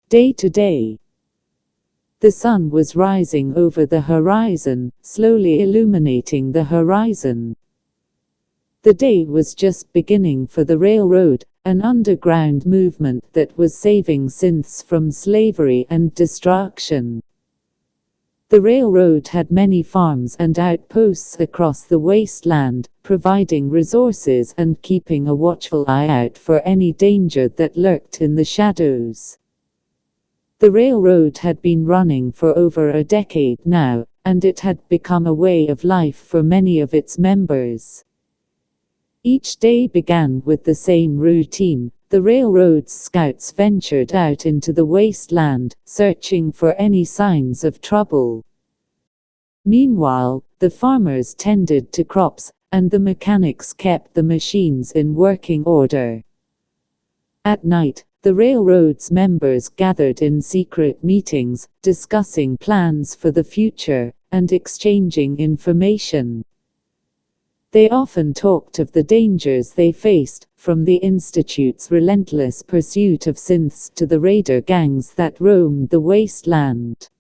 Day to day. The sun was rising over the horizon, slowly illuminating the horizon. The day was just beginning for the railroad, an underground movement that was saving synths from slavery and destruction. The railroad had many farms and outposts across the wasteland, providing resources and keeping a watchful eye out for any danger that lurked in the shadows. The railroad had been running for over a decade now, and it had become a way of life for many of its members. Each day began with the same routine. The railroad's scouts ventured out into the wasteland, searching for any signs of trouble. Meanwhile, the farmers tended to crops, and the mechanics kept the machines in working order. At night, the railroad's members gathered in secret meetings, discussing plans for the future, and exchanging information. They often talked of the dangers they faced, from the Institute's relentless pursuit of synths to the raider gangs that roamed the wasteland.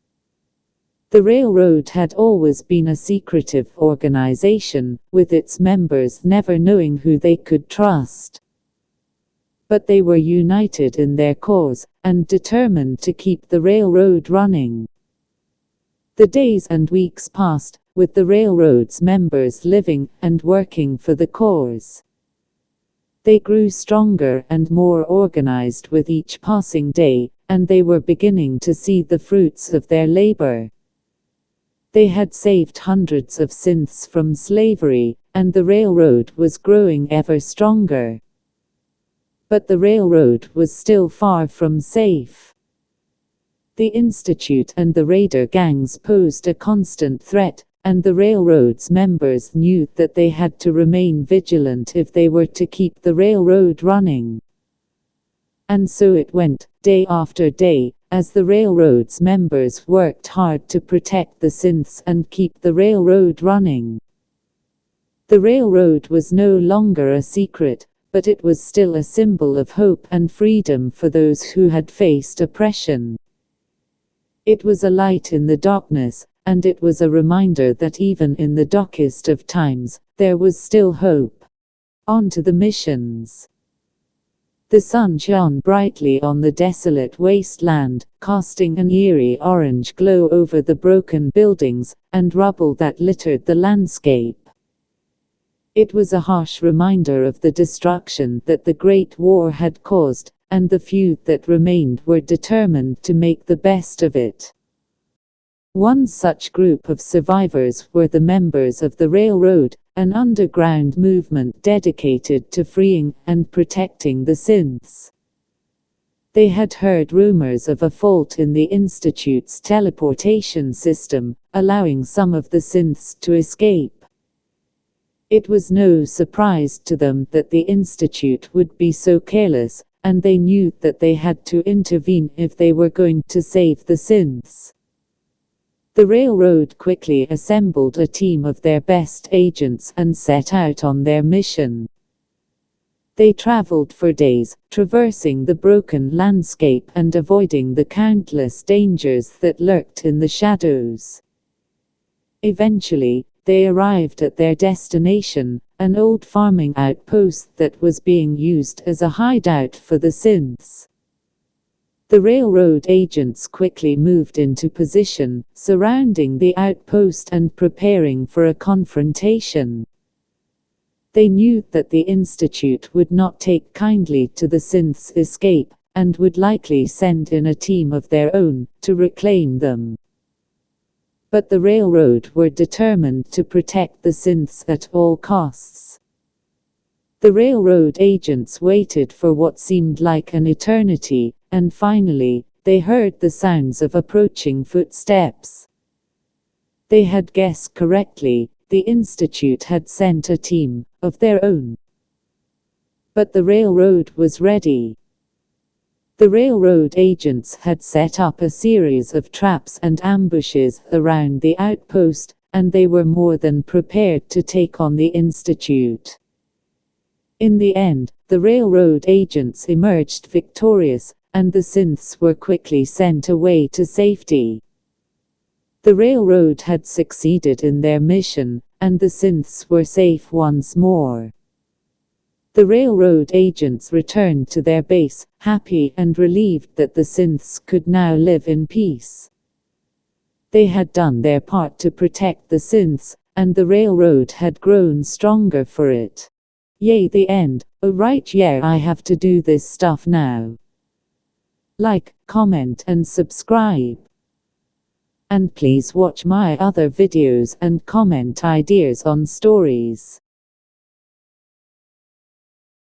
The railroad had always been a secretive organization, with its members never knowing who they could trust. But they were united in their cause, and determined to keep the railroad running. The days and weeks passed, with the railroad's members living and working for the cause. They grew stronger and more organized with each passing day, and they were beginning to see the fruits of their labor. They had saved hundreds of synths from slavery, and the railroad was growing ever stronger. But the railroad was still far from safe. The Institute and the raider gangs posed a constant threat, and the railroad's members knew that they had to remain vigilant if they were to keep the railroad running. And so it went, day after day, as the railroad's members worked hard to protect the synths and keep the railroad running. The railroad was no longer a secret, but it was still a symbol of hope and freedom for those who had faced oppression. It was a light in the darkness, and it was a reminder that even in the darkest of times, there was still hope. On to the missions. The sun shone brightly on the desolate wasteland, casting an eerie orange glow over the broken buildings and rubble that littered the landscape. It was a harsh reminder of the destruction that the Great War had caused, and the few that remained were determined to make the best of it. One such group of survivors were the members of the railroad, an underground movement dedicated to freeing and protecting the synths. They had heard rumors of a fault in the Institute's teleportation system, allowing some of the synths to escape. It was no surprise to them that the Institute would be so careless, and they knew that they had to intervene if they were going to save the synths. The railroad quickly assembled a team of their best agents and set out on their mission. They traveled for days, traversing the broken landscape and avoiding the countless dangers that lurked in the shadows. Eventually, they arrived at their destination, an old farming outpost that was being used as a hideout for the synths. The railroad agents quickly moved into position, surrounding the outpost and preparing for a confrontation. They knew that the Institute would not take kindly to the synths' escape, and would likely send in a team of their own to reclaim them. But the railroad were determined to protect the synths at all costs. The railroad agents waited for what seemed like an eternity, and finally, they heard the sounds of approaching footsteps. They had guessed correctly. The Institute had sent a team of their own. But the railroad was ready. The railroad agents had set up a series of traps and ambushes around the outpost, and they were more than prepared to take on the Institute. In the end, the railroad agents emerged victorious, and the synths were quickly sent away to safety. The railroad had succeeded in their mission, and the synths were safe once more. The railroad agents returned to their base, happy and relieved that the synths could now live in peace. They had done their part to protect the synths, and the railroad had grown stronger for it. Yay, the end. Oh right, yeah, I have to do this stuff now. Like, comment and subscribe. And please watch my other videos and comment ideas on stories.